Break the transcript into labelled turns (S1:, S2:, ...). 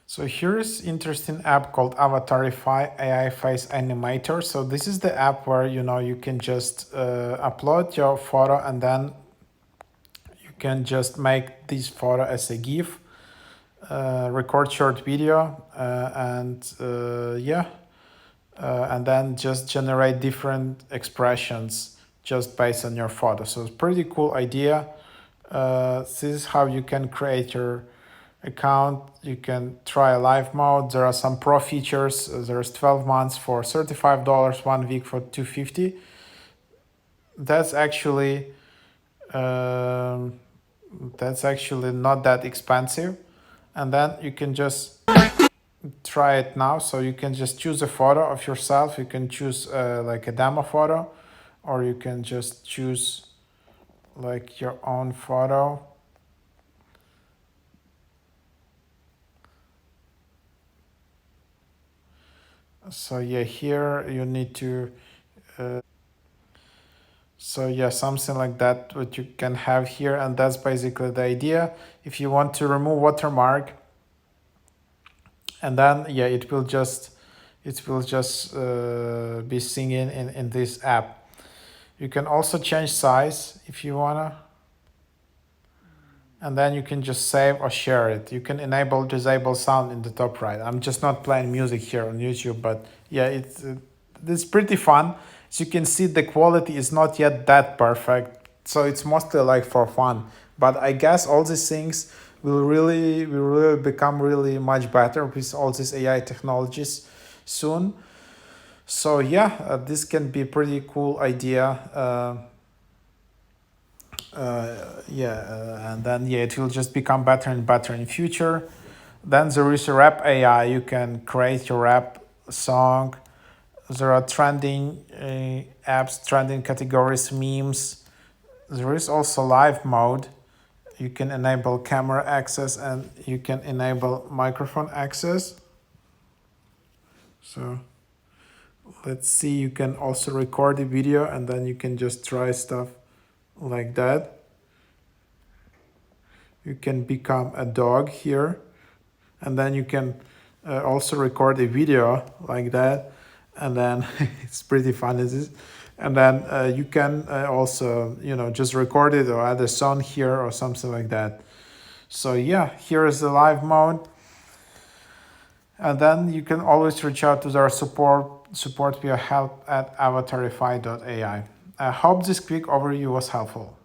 S1: So here's interesting app called AVATARIFY AI Face Animator. So this is the app where you can just upload your photo, and then you can just make this photo as a GIF, record short video, and then just generate different expressions just based on your photo. So it's pretty cool idea. This is how you can create your account. You can try a live mode. There are some pro features. There's 12 months for $35, 1 week for $250. That's actually not that expensive. And then you can just try it now. So you can just choose a photo of yourself. You can choose like a demo photo, or you can just choose like your own photo. So yeah, here you need to so yeah, something like that what you can have here, and that's basically the idea. If you want to remove watermark, and then yeah, it will just be singing in this app. You can also change size if you wanna, and then you can just save or share it. You can enable disable sound in the top right. I'm just not playing music here on YouTube, but yeah, it's pretty fun. As you can see, the quality is not yet that perfect, so it's mostly like for fun. But I guess all these things will really become really much better with all these AI technologies soon. So yeah, this can be pretty cool idea. And then yeah, it will just become better and better in future. Then there is a rap AI. You can create your rap song. There are trending apps, trending categories, memes. There is also live mode. You can enable camera access, and you can enable microphone access. So let's see, you can also record a video, and then you can just try stuff like that. You can become a dog here, and then you can also record a video like that, and then it's pretty fun, is it? And then you can also just record it or add a song here or something like that. So yeah, here is the live mode, and then you can always reach out to our support via help@avatarify.ai. I hope this quick overview was helpful.